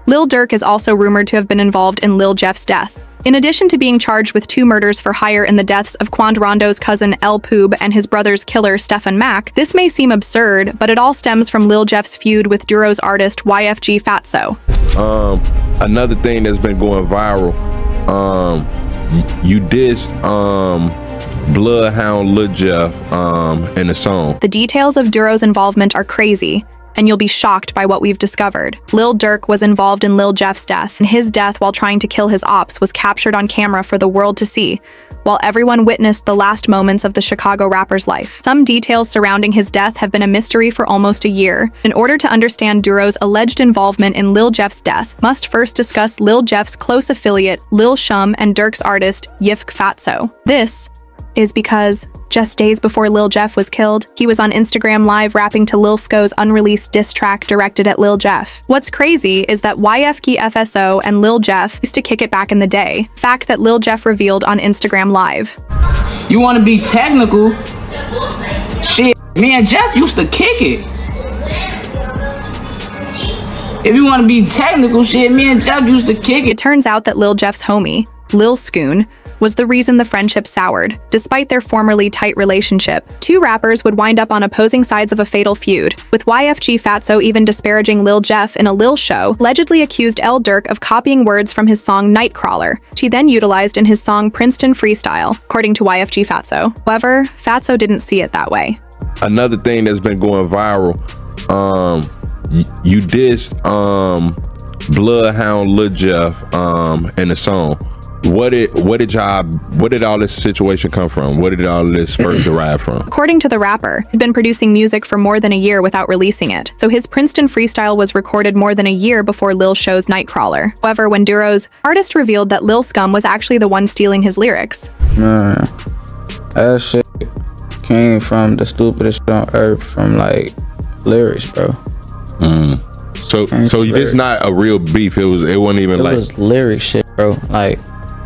Lil Durk is also rumored to have been involved in Lil Jeff's death. In addition to being charged with 2 murders for hire in the deaths of Quandrondo's cousin El Poob and his brother's killer Stefan Mack, this may seem absurd, but it all stems from Lil Jeff's feud with Duro's artist YFG Fatso. Another thing that's been going viral, you dissed Bloodhound Lil Jeff in the song. The details of Duro's involvement are crazy, and you'll be shocked by what we've discovered. Lil Durk was involved in Lil Jeff's death, and his death while trying to kill his ops was captured on camera for the world to see, while everyone witnessed the last moments of the Chicago rapper's life. Some details surrounding his death have been a mystery for almost a year. In order to understand Duro's alleged involvement in Lil Jeff's death, must first discuss Lil Jeff's close affiliate, Lil Shum, and Durk's artist, YFG Fatso. This is because just days before Lil Jeff was killed, he was on Instagram Live rapping to Lil Sko's unreleased diss track directed at Lil Jeff. What's crazy is that YFG FSO and Lil Jeff used to kick it back in the day, fact that Lil Jeff revealed on Instagram Live. You want to be technical? Shit, me and Jeff used to kick it. If you want to be technical, shit, me and Jeff used to kick it. It turns out that Lil Jeff's homie, Lil Skoon, was the reason the friendship soured. Despite their formerly tight relationship, 2 rappers would wind up on opposing sides of a fatal feud, with YFG Fatso even disparaging Lil Jeff in a Lil show, allegedly accused Lil Durk of copying words from his song Nightcrawler, which he then utilized in his song Princeton Freestyle, according to YFG Fatso. However, Fatso didn't see it that way. Another thing that's been going viral, you dissed Bloodhound Lil Jeff in the song. Where did all this situation come from? Where did all this first derive from? According to the rapper, he'd been producing music for more than a year without releasing it, so his Princeton Freestyle was recorded more than a year before Lil Show's Nightcrawler. However, when Duro's artist revealed that Lil Scum was actually the one stealing his lyrics. Man, that shit came from the stupidest shit on earth, from like lyrics, bro. So it's not a real beef. It wasn't even like. It was lyric shit, bro. Like,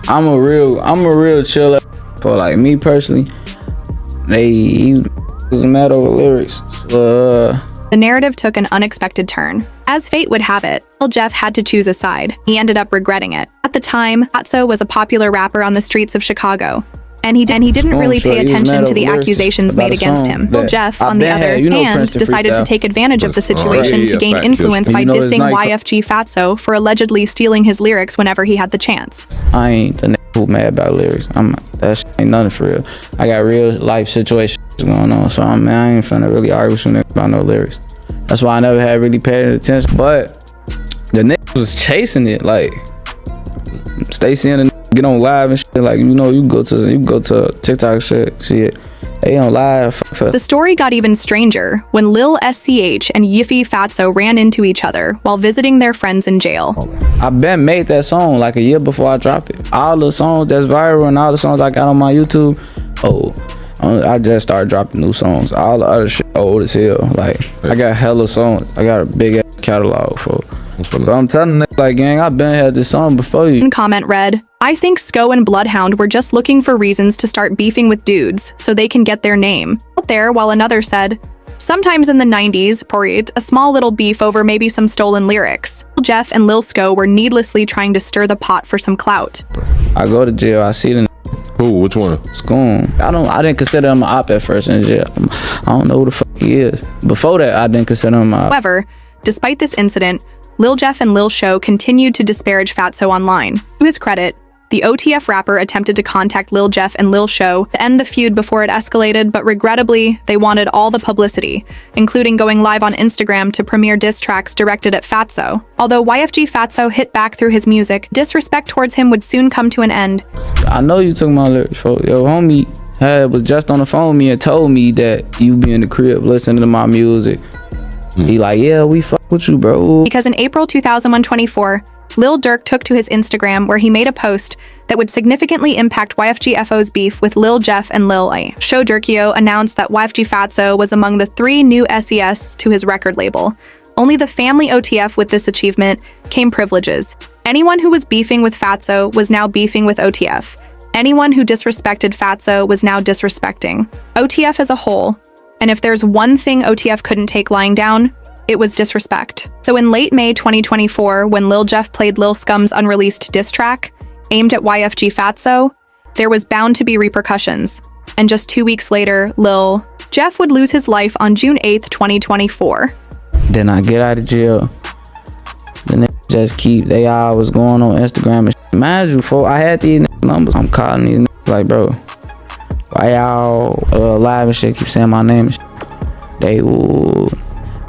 I'm a real chill. But like me personally, he was mad over lyrics. The narrative took an unexpected turn. As fate would have it, Lil Jeff had to choose a side. He ended up regretting it. At the time, Fatso was a popular rapper on the streets of Chicago, and he didn't really pay attention to the accusations made against him. Lil Jeff, on the other hand, decided to take advantage of the situation to gain influence by dissing YFG Fatso for allegedly stealing his lyrics whenever he had the chance. I ain't the nigga who mad about lyrics. That shit ain't nothing for real. I got real life situations going on, so I ain't finna really argue with some niggas about no lyrics. That's why I never had really paid attention. But the niggas was chasing it, like stay seeing the get on live and shit, like, you know, you go to TikTok shit, see it, they on live. The story got even stranger when Lil SCH and YFG Fatso ran into each other while visiting their friends in jail. I been made that song like a year before I dropped it. All the songs that's viral and all the songs I got on my YouTube, I just started dropping new songs. All the other shit old as hell. Like, I got hella songs. I got a big ass catalog for. But I'm telling you, like, gang, I been had this song before you. Comment read, I think Sko and Bloodhound were just looking for reasons to start beefing with dudes so they can get their name out there, while another said, sometimes in the 90s, a small little beef over maybe some stolen lyrics. Lil Jeff and Lil Sko were needlessly trying to stir the pot for some clout. I go to jail, I see the Who? Which one? Skoon. I didn't consider him an op at first in jail. I don't know who the fuck he is. Before that, I didn't consider him an op. However, despite this incident, Lil Jeff and Lil Show continued to disparage Fatso online. To his credit, the OTF rapper attempted to contact Lil Jeff and Lil Show to end the feud before it escalated, but regrettably, they wanted all the publicity, including going live on Instagram to premiere diss tracks directed at Fatso. Although YFG Fatso hit back through his music, disrespect towards him would soon come to an end. I know you took my lyrics, folks. Yo, homie was just on the phone with me and told me that you be in the crib listening to my music. He like, yeah, we fuck with you, bro. Because in April 2024, Lil Durk took to his Instagram where he made a post that would significantly impact YFG FO's beef with Lil Jeff and Lil A. Show Durkio announced that YFG Fatso was among the 3 new SES to his record label. Only the family OTF with this achievement came privileges. Anyone who was beefing with Fatso was now beefing with OTF. Anyone who disrespected Fatso was now disrespecting OTF as a whole. And if there's one thing OTF couldn't take lying down, It was disrespect. So in late May 2024, when Lil Jeff played Lil Scum's unreleased diss track, aimed at YFG Fatso, there was bound to be repercussions. And just 2 weeks later, Lil Jeff would lose his life on June 8th, 2024. Then I get out of jail. Then they just keep, they all was going on Instagram and shit. Mind you, folks, I had these numbers. I'm calling these like, bro, why y'all live and shit keep saying my name and shit? They would,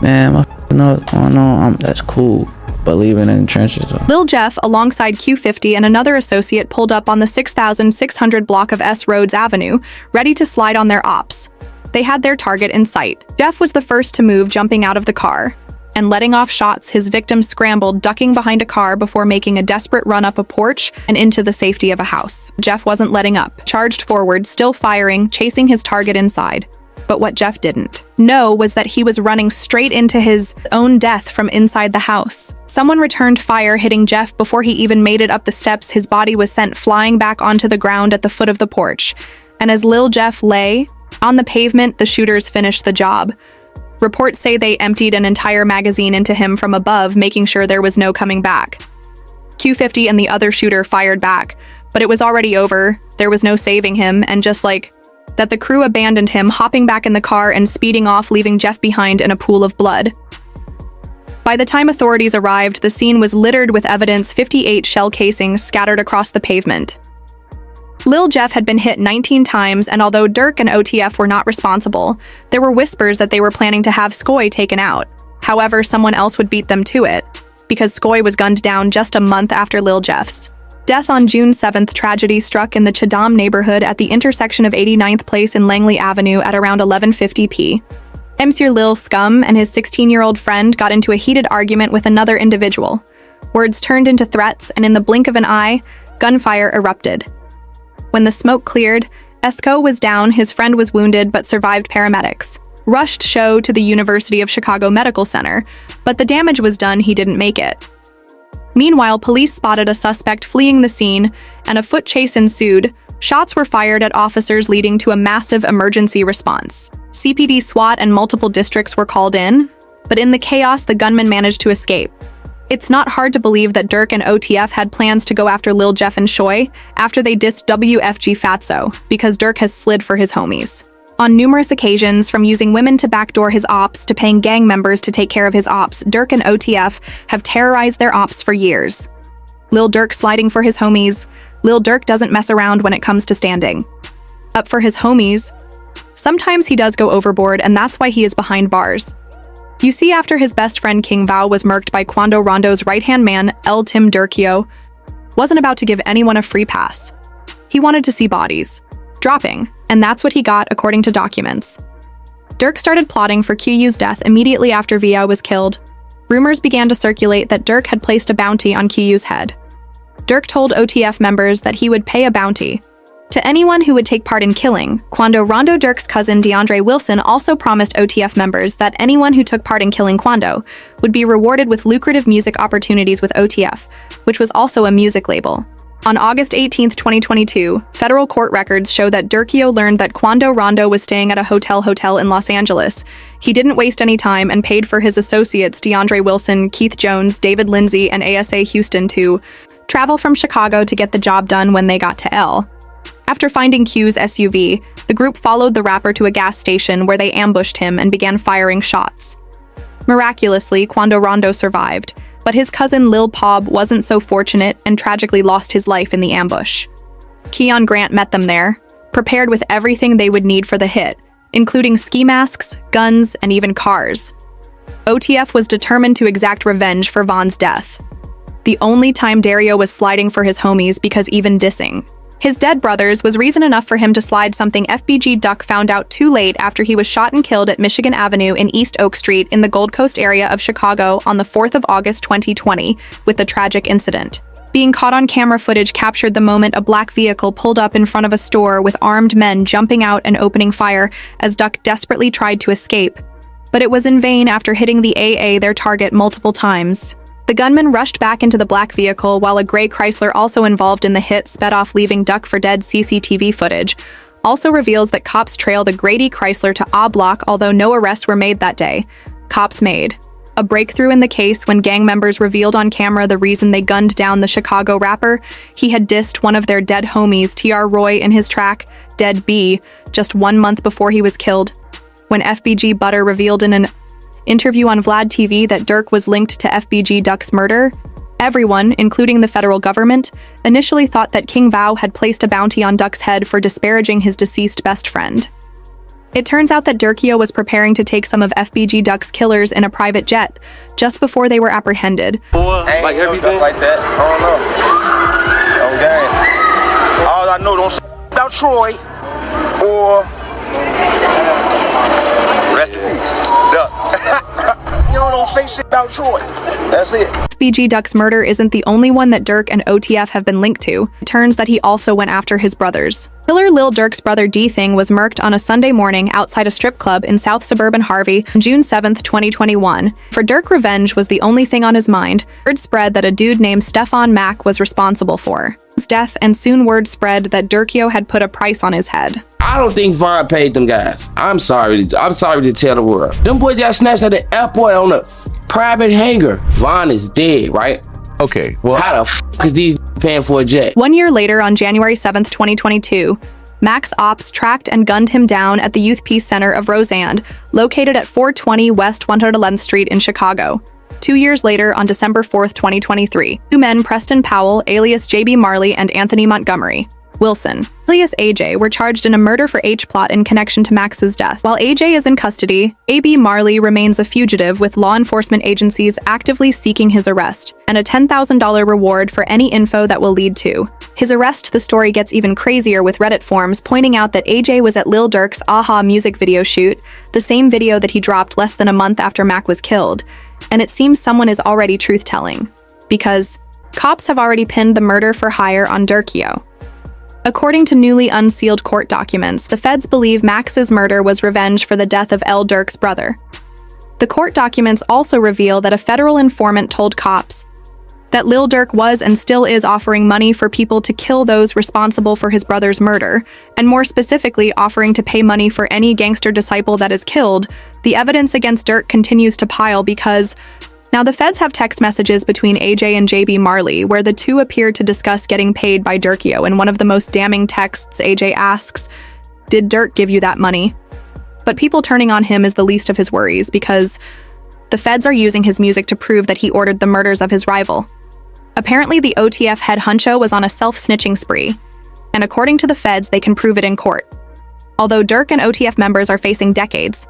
man, my know what's going on. That's cool. But leaving in the trenches. Lil Jeff, alongside Q50 and another associate, pulled up on the 6,600 block of S. Rhodes Avenue, ready to slide on their ops. They had their target in sight. Jeff was the first to move, jumping out of the car. And letting off shots, his victim scrambled, ducking behind a car before making a desperate run up a porch and into the safety of a house. Jeff wasn't letting up, charged forward, still firing, chasing his target inside. But what Jeff didn't know was that he was running straight into his own death from inside the house. Someone returned fire, hitting Jeff before he even made it up the steps. His body was sent flying back onto the ground at the foot of the porch. And as Lil Jeff lay on the pavement, the shooters finished the job. Reports say they emptied an entire magazine into him from above, making sure there was no coming back. Q50 and the other shooter fired back, but it was already over. There was no saving him, and just like that, the crew abandoned him, hopping back in the car and speeding off, leaving Jeff behind in a pool of blood. By the time authorities arrived, the scene was littered with evidence, 58 shell casings scattered across the pavement. Lil Jeff had been hit 19 times, and although Durk and OTF were not responsible, there were whispers that they were planning to have Skoy taken out. However, someone else would beat them to it, because Skoy was gunned down just a month after Lil Jeff's death. On June 7th, tragedy struck in the Chadam neighborhood at the intersection of 89th Place and Langley Avenue at around 11:50 p. MC Lil Scum and his 16-year-old friend got into a heated argument with another individual. Words turned into threats, and in the blink of an eye, gunfire erupted. When the smoke cleared, Esco was down, his friend was wounded but survived. Paramedics rushed Show to the University of Chicago Medical Center, but the damage was done, he didn't make it. Meanwhile, police spotted a suspect fleeing the scene, and a foot chase ensued. Shots were fired at officers, leading to a massive emergency response. CPD, SWAT, and multiple districts were called in, but in the chaos, the gunman managed to escape. It's not hard to believe that Durk and OTF had plans to go after Lil Jeff and Shoy after they dissed WFG Fatso, because Durk has slid for his homies. On numerous occasions, from using women to backdoor his ops to paying gang members to take care of his ops, Durk and OTF have terrorized their ops for years. Lil Durk sliding for his homies. Lil Durk doesn't mess around when it comes to standing up for his homies. Sometimes he does go overboard, and that's why he is behind bars. You see, after his best friend King Val was murked by Quando Rondo's right-hand man, El Tim Durkio, wasn't about to give anyone a free pass. He wanted to see bodies dropping, and that's what he got, according to documents. Durk started plotting for QU's death immediately after Via was killed. Rumors began to circulate that Durk had placed a bounty on QU's head. Durk told OTF members that he would pay a bounty to anyone who would take part in killing. Quando Rondo, Durk's cousin DeAndre Wilson, also promised OTF members that anyone who took part in killing Quando would be rewarded with lucrative music opportunities with OTF, which was also a music label. On August 18, 2022, federal court records show that Durkio learned that Quando Rondo was staying at a hotel in Los Angeles. He didn't waste any time and paid for his associates DeAndre Wilson, Keith Jones, David Lindsay, and ASA Houston to travel from Chicago to get the job done when they got to L. After finding Q's SUV, the group followed the rapper to a gas station where they ambushed him and began firing shots. Miraculously, Quando Rondo survived, but his cousin Lil Pob wasn't so fortunate and tragically lost his life in the ambush. Keon Grant met them there, prepared with everything they would need for the hit, including ski masks, guns, and even cars. OTF was determined to exact revenge for Vaughn's death. The only time Dario was sliding for his homies, because even dissing his dead brothers was reason enough for him to slide, something FBG Duck found out too late after he was shot and killed at Michigan Avenue in East Oak Street in the Gold Coast area of Chicago on the 4th of August 2020, with the tragic incident. Being caught on camera footage captured the moment a black vehicle pulled up in front of a store with armed men jumping out and opening fire as Duck desperately tried to escape. But it was in vain after hitting the AA, their target, multiple times. The gunman rushed back into the black vehicle while a gray Chrysler, also involved in the hit, sped off, leaving Duck for dead. CCTV footage also reveals that cops trail the Grady Chrysler to A Block, although no arrests were made that day. Cops made A breakthrough in the case when gang members revealed on camera the reason they gunned down the Chicago rapper. He had dissed one of their dead homies, T.R. Roy, in his track, Dead B, just 1 month before he was killed. When FBG Butter revealed in an interview on Vlad TV that Durk was linked to FBG Duck's murder, everyone, including the federal government, initially thought that King Vao had placed a bounty on Duck's head for disparaging his deceased best friend. It turns out that Durkio was preparing to take some of FBG Duck's killers in a private jet just before they were apprehended. Like everything like that. I don't know. Okay. All I know, don't say about Troy or rest in peace, Duck. You don't say shit about Troy. That's it. FBG Duck's murder isn't the only one that Durk and OTF have been linked to. It turns that he also went after his brothers. Killer Lil Durk's brother D-Thing was murked on a Sunday morning outside a strip club in South Suburban Harvey on June 7, 2021. For Durk, revenge was the only thing on his mind. Word spread that a dude named Stefan Mack was responsible for his death, and soon word spread that Durkio had put a price on his head. I don't think Von paid them guys. I'm sorry to tell the world. Them boys got snatched at the airport on a private hangar. Von is dead, right? Okay, well, how the f is these paying for a jet? 1 year later, on January 7th, 2022, Max Ops tracked and gunned him down at the Youth Peace Center of Rosand, located at 420 West 111th Street in Chicago. 2 years later, on December 4th, 2023, two men, Preston Powell, alias JB Marley, and Anthony Montgomery Wilson, alias AJ, were charged in a murder for H plot in connection to Max's death. While AJ is in custody, AB Marley remains a fugitive, with law enforcement agencies actively seeking his arrest, and a $10,000 reward for any info that will lead to his arrest. The story gets even crazier, with Reddit forums pointing out that AJ was at Lil Durk's Aha music video shoot, the same video that he dropped less than a month after Mac was killed, and it seems someone is already truth-telling, because cops have already pinned the murder for hire on Durkio. According to newly unsealed court documents, the feds believe Max's murder was revenge for the death of L. Durk's brother. The court documents also reveal that a federal informant told cops that Lil Durk was and still is offering money for people to kill those responsible for his brother's murder, and more specifically offering to pay money for any gangster disciple that is killed. The evidence against Durk continues to pile because now the feds have text messages between AJ and JB Marley where the two appear to discuss getting paid by Durkio. In one of the most damning texts, AJ asks, "Did Durk give you that money?" But people turning on him is the least of his worries, because the feds are using his music to prove that he ordered the murders of his rival. Apparently, the OTF head honcho was on a self-snitching spree, and according to the feds, they can prove it in court. Although Durk and OTF members are facing decades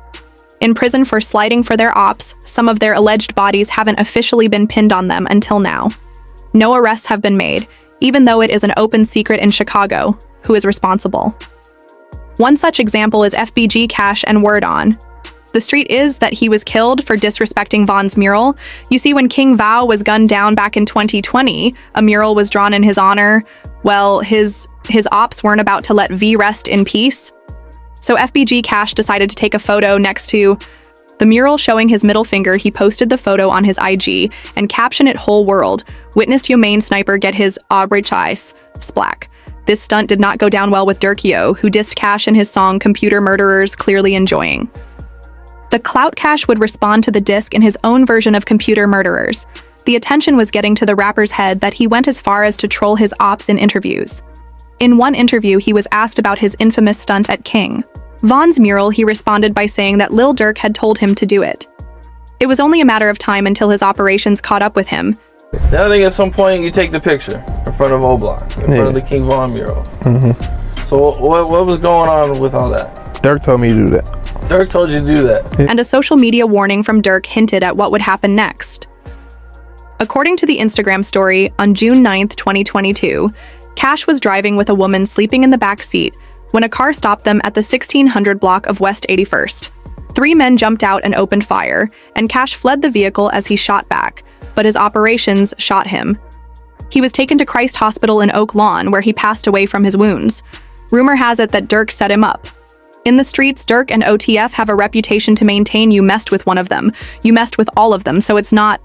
in prison for sliding for their ops, some of their alleged bodies haven't officially been pinned on them until now. No arrests have been made, even though it is an open secret in Chicago who is responsible. One such example is FBG Cash and Word On. The street is that he was killed for disrespecting Von's mural. You see, when King Vao was gunned down back in 2020, a mural was drawn in his honor. Well, his ops weren't about to let V rest in peace. So FBG Cash decided to take a photo next to the mural showing his middle finger. He posted the photo on his IG and captioned it "Whole world. Witnessed your main sniper get his rich ice splack." This stunt did not go down well with Durkio, who dissed Cash in his song Computer Murderers, clearly enjoying. The Clout Cash would respond to the disc in his own version of Computer Murderers. The attention was getting to the rapper's head that he went as far as to troll his ops in interviews. In one interview, he was asked about his infamous stunt at King Von's mural. He responded by saying that Lil Durk had told him to do it. It was only a matter of time until his operations caught up with him. The other thing, at some point, you take the picture in front of O-Block, in front of the King Von mural. So what was going on with all that? Durk told me to do that. Durk told you to do that. And a social media warning from Durk hinted at what would happen next. According to the Instagram story, on June 9th, 2022, Cash was driving with a woman sleeping in the back seat when a car stopped them at the 1600 block of West 81st. 3 men jumped out and opened fire, and Cash fled the vehicle as he shot back, but his operations shot him. He was taken to Christ Hospital in Oak Lawn, where he passed away from his wounds. Rumor has it that Durk set him up. In the streets, Durk and OTF have a reputation to maintain. You messed with one of them, you messed with all of them, so it's not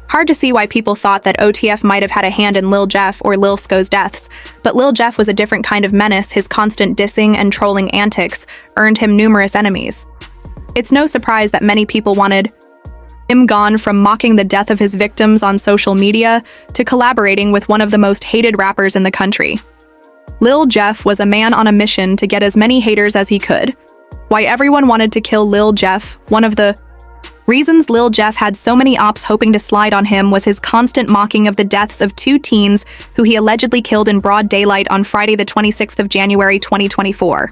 hard to see why people thought that OTF might have had a hand in Lil Jeff or Lil Sko's deaths. But Lil Jeff was a different kind of menace. His constant dissing and trolling antics earned him numerous enemies. It's no surprise that many people wanted Him gone from mocking the death of his victims on social media to collaborating with one of the most hated rappers in the country. Lil Jeff was a man on a mission to get as many haters as he could. Why everyone wanted to kill Lil Jeff, one of the reasons Lil Jeff had so many ops hoping to slide on him was his constant mocking of the deaths of 2 teens who he allegedly killed in broad daylight on Friday the 26th of January 2024.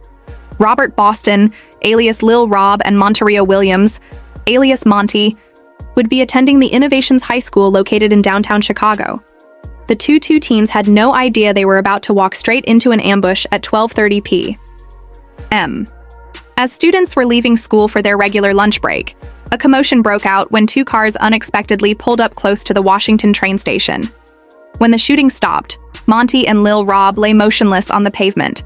Robert Boston, alias Lil Rob, and Monterio Williams, alias Monty, would be attending the Innovations High School located in downtown Chicago. The two teens had no idea they were about to walk straight into an ambush at 12:30 p.m. As students were leaving school for their regular lunch break, a commotion broke out when 2 cars unexpectedly pulled up close to the Washington train station. When the shooting stopped, Monty and Lil Rob lay motionless on the pavement.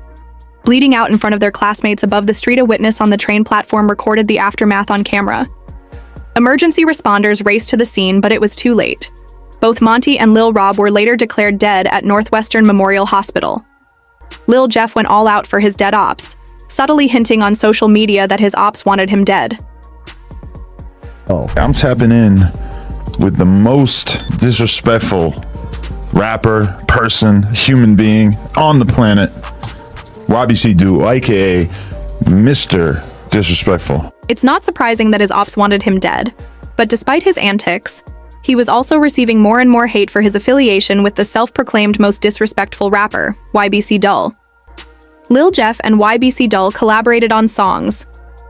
Bleeding out in front of their classmates above the street, a witness on the train platform recorded the aftermath on camera. Emergency responders raced to the scene, but it was too late. Both Monty and Lil Rob were later declared dead at Northwestern Memorial Hospital. Lil Jeff went all out for his dead ops, subtly hinting on social media that his ops wanted him dead. I'm tapping in with the most disrespectful rapper, person, human being on the planet, YBC Dude, aka Mr. Disrespectful. It's not surprising that his ops wanted him dead, but despite his antics, he was also receiving more and more hate for his affiliation with the self-proclaimed most disrespectful rapper, YBC Dull. Lil Jeff and YBC Dull collaborated on songs,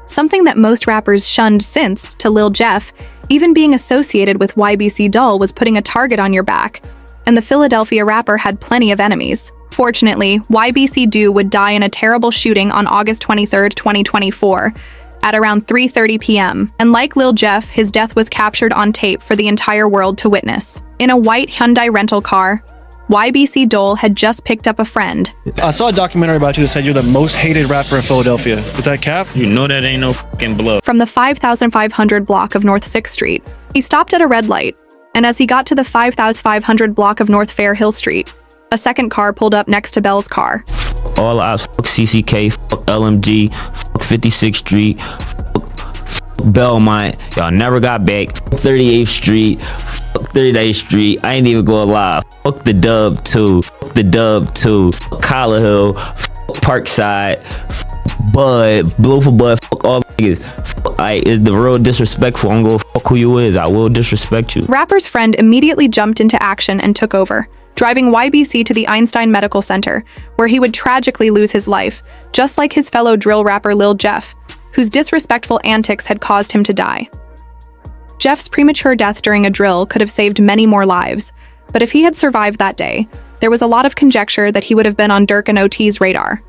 something that most rappers shunned since, to Lil Jeff, even being associated with YBC Dull was putting a target on your back, and the Philadelphia rapper had plenty of enemies. Fortunately, YBC Dull would die in a terrible shooting on August 23, 2024, at around 3:30 p.m., and like Lil Jeff, his death was captured on tape for the entire world to witness. In a white Hyundai rental car, YBC Dull had just picked up a friend. I saw a documentary about you that said you're the most hated rapper in Philadelphia. Is that cap? You know that ain't no fucking bluff. From the 5500 block of North 6th Street. He stopped at a red light, and as he got to the 5500 block of North Fair Hill Street, a second car pulled up next to Bell's car. All eyes, fuck CCK, fuck LMG, fuck 56th Street, fuck Belmont. Y'all never got back. Fuck 38th Street, fuck 38th Street. I ain't even going live. Fuck the Dub 2, fuck the Dub 2, fuck Collar Hill, fuck Parkside, fuck Bud, Blue for Bud, fuck all niggas. Is the real disrespectful. I'm gonna fuck who you is. I will disrespect you. Rapper's friend immediately jumped into action and took over, driving YBC to the Einstein Medical Center, where he would tragically lose his life, just like his fellow drill rapper Lil Jeff, whose disrespectful antics had caused him to die. Jeff's premature death during a drill could have saved many more lives, but if he had survived that day, there was a lot of conjecture that he would have been on Durk and OT's radar.